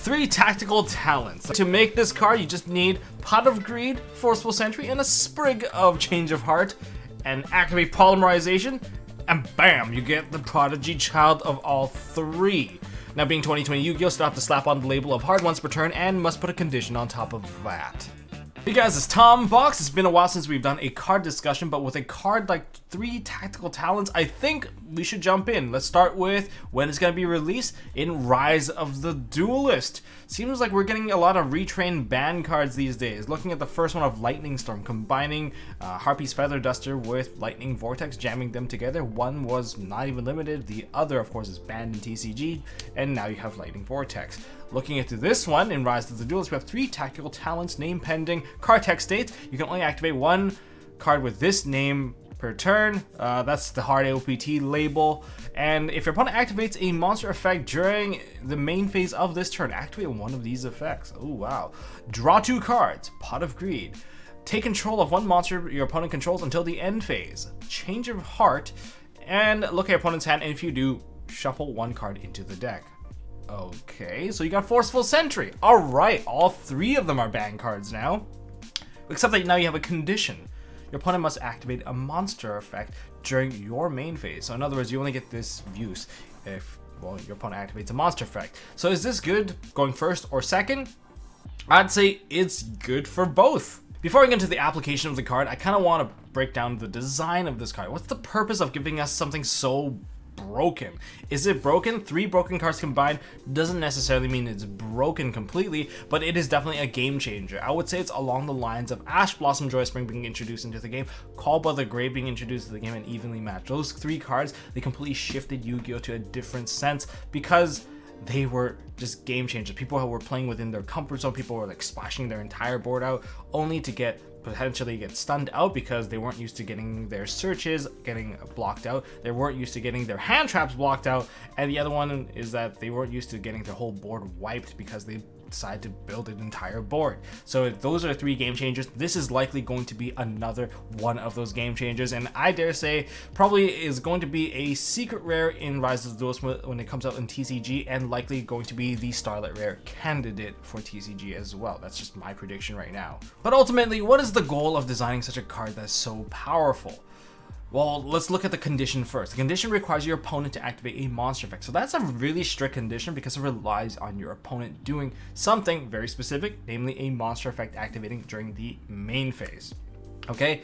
3 tactical talents. To make this card, you just need Pot of Greed, Forceful Sentry, and a sprig of Change of Heart, and activate Polymerization, and bam, you get the prodigy child of all 3. Now, being 2020 Yu-Gi-Oh! Still have to slap on the label of hard once per turn and must put a condition on top of that. Hey guys, it's Tom Box. It's been a while since we've done a card discussion, but with a card like 3 tactical talents, I think we should jump in. Let's start with when it's going to be released in Rise of the Duelist. Seems like we're getting a lot of retrained ban cards these days. Looking at the first one of Lightning Storm, combining Harpy's Feather Duster with Lightning Vortex, jamming them together. One was not even limited, the other of course is banned in TCG, and now you have Lightning Vortex. Looking into this one, in Rise of the Duelist, we have 3 tactical talents, name pending. Card text states you can only activate 1 card with this name per turn. That's the hard AOPT label. And if your opponent activates a monster effect during the main phase of this turn, activate one of these effects. Oh wow. Draw 2 cards, Pot of Greed. Take control of 1 monster your opponent controls until the end phase. Change of Heart. And look at your opponent's hand, and if you do, shuffle 1 card into the deck. Okay, so you got Forceful Sentry. Alright, all 3 of them are banned cards now. Except that now you have a condition. Your opponent must activate a monster effect during your main phase. So in other words, you only get this use if, well, your opponent activates a monster effect. So is this good going first or second? I'd say it's good for both. Before we get into the application of the card, I kind of want to break down the design of this card. What's the purpose of giving us something so broken? Is it broken? 3 broken cards combined doesn't necessarily mean it's broken completely, but it is definitely a game changer. I would say it's along the lines of Ash Blossom Joy Spring being introduced into the game, Call by the Grave being introduced to the game, and Evenly Matched. Those 3 cards, they completely shifted Yu-Gi-Oh! To a different sense because they were just game changers. People who were playing within their comfort zone, people were like splashing their entire board out only to potentially get stunned out because they weren't used to getting their searches getting blocked out, they weren't used to getting their hand traps blocked out, and the other one is that they weren't used to getting their whole board wiped because they decided to build an entire board. So those are 3 game changers. This is likely going to be another one of those game changers, and I dare say probably is going to be a secret rare in Rise of the Duelist when it comes out in TCG, and likely going to be the Starlight Rare candidate for TCG as well. That's just my prediction right now. But ultimately, what is the goal of designing such a card that's so powerful? Well, let's look at the condition first. The condition requires your opponent to activate a monster effect. So that's a really strict condition because it relies on your opponent doing something very specific, namely a monster effect activating during the main phase. Okay?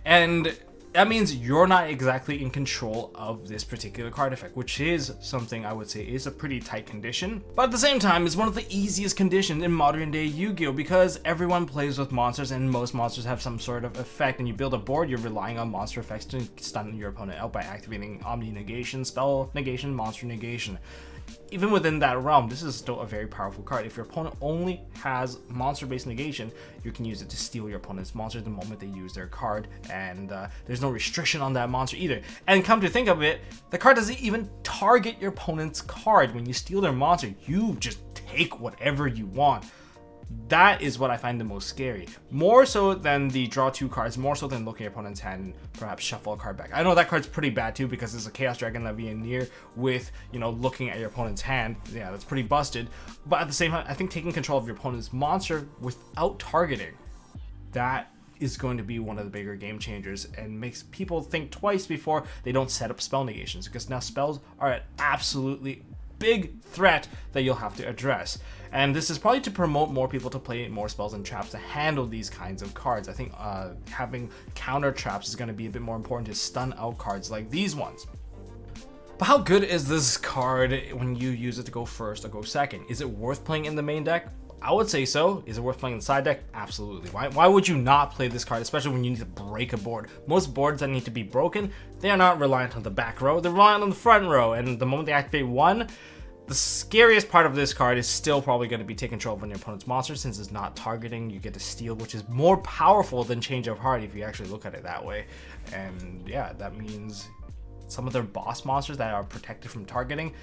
And that means you're not exactly in control of this particular card effect, which is something I would say is a pretty tight condition. But at the same time, it's one of the easiest conditions in modern day Yu-Gi-Oh! Because everyone plays with monsters and most monsters have some sort of effect. And you build a board, you're relying on monster effects to stun your opponent out by activating Omni Negation, Spell Negation, Monster Negation. Even within that realm, this is still a very powerful card. If your opponent only has monster-based negation, you can use it to steal your opponent's monster the moment they use their card, and there's no restriction on that monster either. And come to think of it, the card doesn't even target your opponent's card. When you steal their monster, you just take whatever you want. That is what I find the most scary. More so than the draw 2 cards, more so than looking at your opponent's hand and perhaps shuffle a card back. I know that card's pretty bad too because it's a Chaos Dragon Levianeer with, you know, looking at your opponent's hand. Yeah, that's pretty busted. But at the same time, I think taking control of your opponent's monster without targeting, that is going to be one of the bigger game changers and makes people think twice before they don't set up spell negations, because now spells are an absolutely big threat that you'll have to address. And this is probably to promote more people to play more spells and traps to handle these kinds of cards. I think having counter traps is going to be a bit more important to stun out cards like these ones. But how good is this card when you use it to go first or go second? Is it worth playing in the main deck? I would say so. Is it worth playing in the side deck? Absolutely. Why would you not play this card, especially when you need to break a board? Most boards that need to be broken, they are not reliant on the back row, they're reliant on the front row, and the moment they activate one, the scariest part of this card is still probably going to be take control of your opponent's monster, since it's not targeting. You get to steal, which is more powerful than Change of Heart if you actually look at it that way. And yeah, that means some of their boss monsters that are protected from targeting,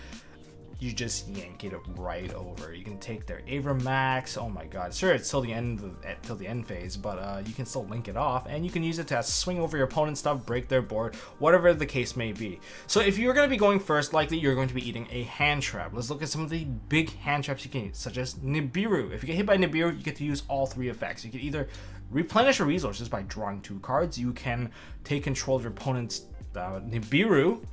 you just yank it right over. You can take their Max. Oh my god. Sure, it's till the end phase, but you can still link it off, and you can use it to swing over your opponent's stuff, break their board, whatever the case may be. So if you're going to be going first, likely you're going to be eating a hand trap. Let's look at some of the big hand traps you can use, such as Nibiru. If you get hit by Nibiru, you get to use all 3 effects. You can either replenish your resources by drawing 2 cards. You can take control of your opponent's Nibiru,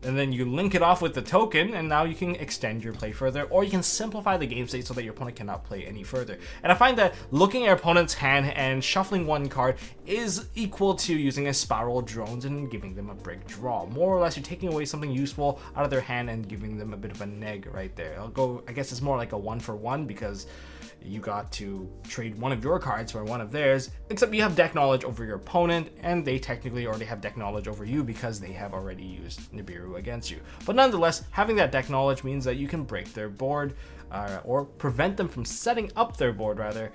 and then you link it off with the token, and now you can extend your play further, or you can simplify the game state so that your opponent cannot play any further. And I find that looking at your opponent's hand and shuffling 1 card is equal to using a spiral of drones and giving them a brick draw. More or less, you're taking away something useful out of their hand and giving them a bit of a neg right there. I guess it's more like a 1-for-1, because you got to trade 1 of your cards for 1 of theirs, except you have deck knowledge over your opponent, and they technically already have deck knowledge over you because they have already used Nibiru against you. But nonetheless, having that deck knowledge means that you can break their board, or prevent them from setting up their board rather,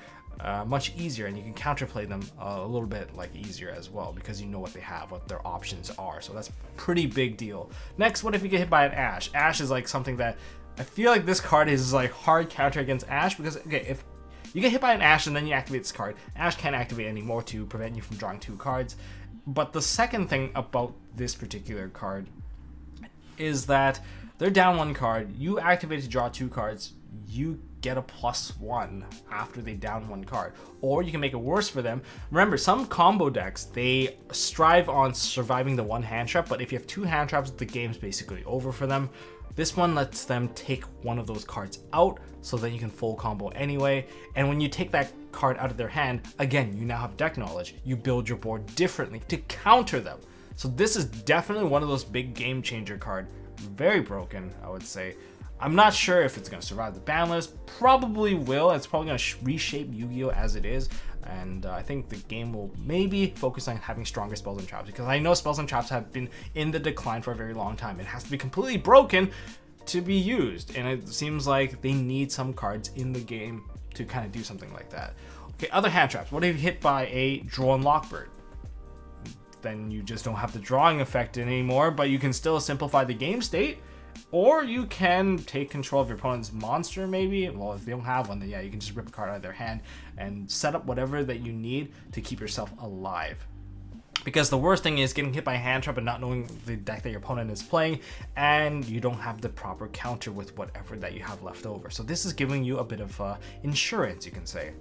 much easier, and you can counterplay them a little bit easier as well, because you know what they have, what their options are. So that's a pretty big deal. Next, what if you get hit by an Ash? Ash is like something that I feel like this card is like hard counter against Ash, because okay, if you get hit by an Ash and then you activate this card, Ash can't activate anymore to prevent you from drawing 2 cards. But the second thing about this particular card is that they're down 1 card, you activate to draw 2 cards, you get a +1 after they down 1 card. Or you can make it worse for them. Remember, some combo decks, they strive on surviving the 1 hand trap, but if you have 2 hand traps, the game's basically over for them. This one lets them take 1 of those cards out, so then you can full combo anyway. And when you take that card out of their hand, again, you now have deck knowledge. You build your board differently to counter them. So this is definitely one of those big game changer card. Very broken, I would say. I'm not sure if it's going to survive the ban list. Probably will. It's probably going to reshape Yu-Gi-Oh! As it is. And I think the game will maybe focus on having stronger spells and traps, because I know spells and traps have been in the decline for a very long time. It has to be completely broken to be used, and it seems like they need some cards in the game to kind of do something like that. Okay, other hand traps. What if you hit by a draw and lockbird? Then you just don't have the drawing effect anymore, but you can still simplify the game state. Or you can take control of your opponent's monster, maybe. Well, if they don't have one, then yeah, you can just rip a card out of their hand and set up whatever that you need to keep yourself alive. Because the worst thing is getting hit by a hand trap and not knowing the deck that your opponent is playing, and you don't have the proper counter with whatever that you have left over. So this is giving you a bit of insurance, you can say.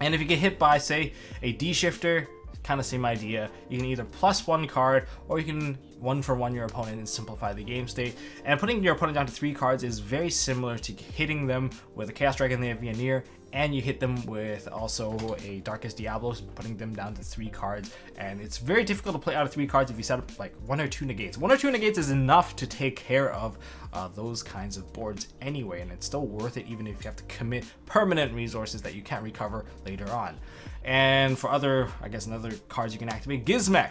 And if you get hit by, say, a D-shifter, kind of same idea. You can either +1 card, or you can 1-for-1 your opponent and simplify the game state. And putting your opponent down to 3 cards is very similar to hitting them with a Chaos Dragon and the Veneer, and you hit them with also a Darkest Diablos, putting them down to 3 cards. And it's very difficult to play out of 3 cards if you set up like 1 or 2 negates. 1 or 2 negates is enough to take care of those kinds of boards anyway, and it's still worth it even if you have to commit permanent resources that you can't recover later on. And for other, I guess, another cards you can activate, Gizmek.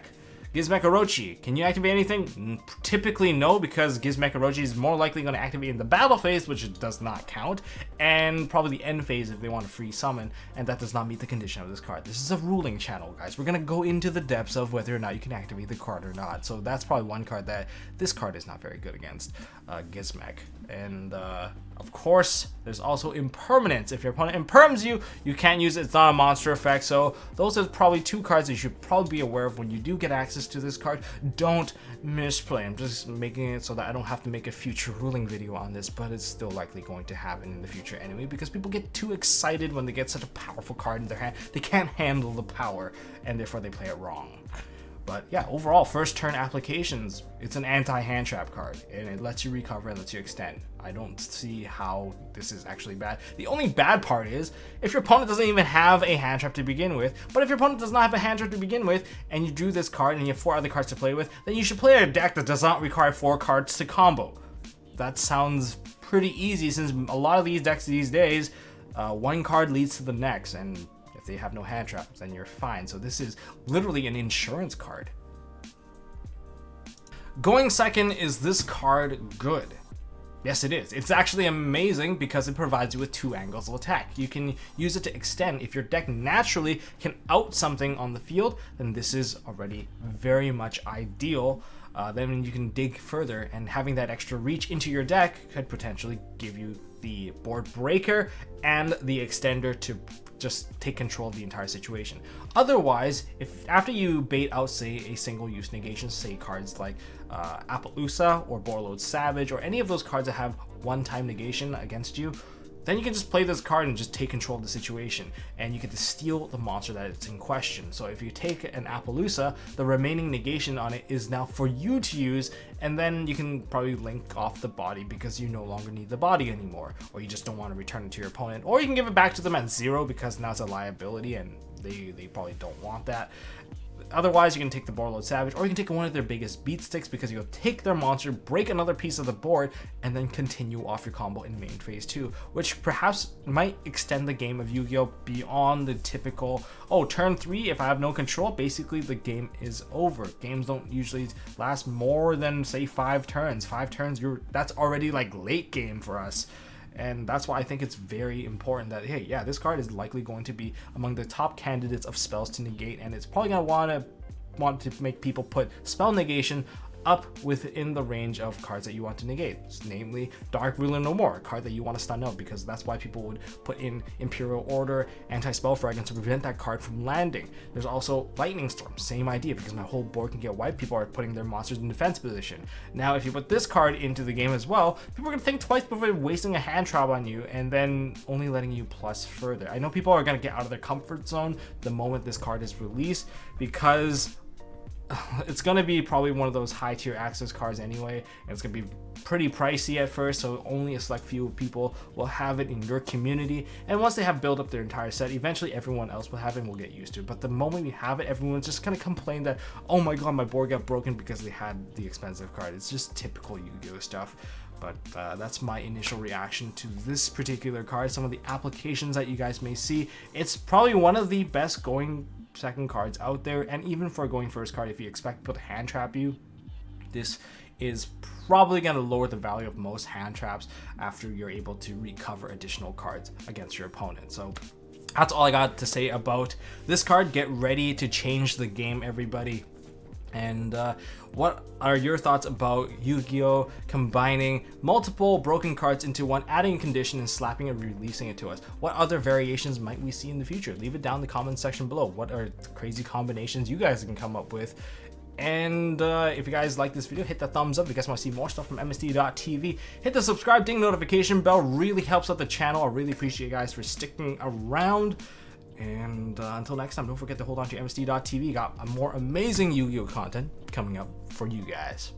Gizmek Orochi. Can you activate anything? Typically no, because Gizmek Orochi is more likely going to activate in the battle phase, which does not count, and probably the end phase if they want to free summon, and that does not meet the condition of this card. This is a ruling channel, guys. We're going to go into the depths of whether or not you can activate the card or not. So that's probably one card that this card is not very good against, Gizmek. And of course, there's also impermanence. If your opponent imperms you, you can't use it. It's not a monster effect. So those are probably 2 cards that you should probably be aware of when you do get access to this card. Don't misplay. I'm just making it so that I don't have to make a future ruling video on this, but it's still likely going to happen in the future anyway, because people get too excited when they get such a powerful card in their hand. They can't handle the power, and therefore they play it wrong. But yeah, overall, first turn applications, it's an anti-hand trap card, and it lets you recover and lets you extend. I don't see how this is actually bad. The only bad part is if your opponent doesn't even have a hand trap to begin with. But if your opponent does not have a hand trap to begin with, and you drew this card and you have 4 other cards to play with, then you should play a deck that does not require 4 cards to combo. That sounds pretty easy, since a lot of these decks these days, 1 card leads to the next, and if they have no hand traps, then you're fine. So this is literally an insurance card. Going second, is this card good? Yes, it is. It's actually amazing because it provides you with 2 angles of attack. You can use it to extend. If your deck naturally can out something on the field, then this is already very much ideal. then you can dig further, and having that extra reach into your deck could potentially give you the board breaker and the extender to just take control of the entire situation. Otherwise, if after you bait out, say, a single use negation, say cards like Appaloosa or Borreload Savage, or any of those cards that have one-time negation against you, then you can just play this card and just take control of the situation, and you get to steal the monster that it's in question. So if you take an Appaloosa, the remaining negation on it is now for you to use, and then you can probably link off the body because you no longer need the body anymore, or you just don't want to return it to your opponent, or you can give it back to them at 0 because now it's a liability and they probably don't want that. Otherwise, you can take the Borreload Savage, or you can take one of their biggest beat sticks because you'll take their monster, break another piece of the board, and then continue off your combo in main phase 2, which perhaps might extend the game of Yu-Gi-Oh! Beyond the typical, oh, turn 3, if I have no control, basically the game is over. Games don't usually last more than, say, 5 turns. 5 turns, that's already like late game for us. And that's why I think it's very important that, hey, yeah, this card is likely going to be among the top candidates of spells to negate, and it's probably going to want to make people put spell negation up within the range of cards that you want to negate, namely Dark Ruler No More, a card that you want to stun out, because that's why people would put in Imperial Order, Anti-Spell Fragment to prevent that card from landing. There's also Lightning Storm, same idea, because my whole board can get wiped. People are putting their monsters in defense position. Now, if you put this card into the game as well, people are going to think twice before wasting a hand trap on you and then only letting you plus further. I know people are going to get out of their comfort zone the moment this card is released, because it's going to be probably one of those high tier access cards anyway, and it's going to be pretty pricey at first, so only a select few people will have it in your community, and once they have built up their entire set, eventually everyone else will have it and will get used to it. But the moment we have it, everyone's just going to complain that, oh my god, my board got broken because they had the expensive card. It's just typical Yu-Gi-Oh stuff. But that's my initial reaction to this particular card. Some of the applications that you guys may see, it's probably one of the best going second cards out there, and even for a going first card, if you expect people to hand trap you, this is probably going to lower the value of most hand traps after you're able to recover additional cards against your opponent. So that's all I got to say about this card. Get ready to change the game, everybody. And what are your thoughts about Yu-Gi-Oh! Combining multiple broken cards into one, adding a condition and slapping and releasing it to us? What other variations might we see in the future? Leave it down in the comment section below. What are crazy combinations you guys can come up with? And if you guys like this video, hit the thumbs up. If you guys want to see more stuff from MST.TV, hit the subscribe, ding notification bell. Really helps out the channel. I really appreciate you guys for sticking around. And until next time, don't forget to hold on to MST.TV. Got more amazing Yu-Gi-Oh! Content coming up for you guys.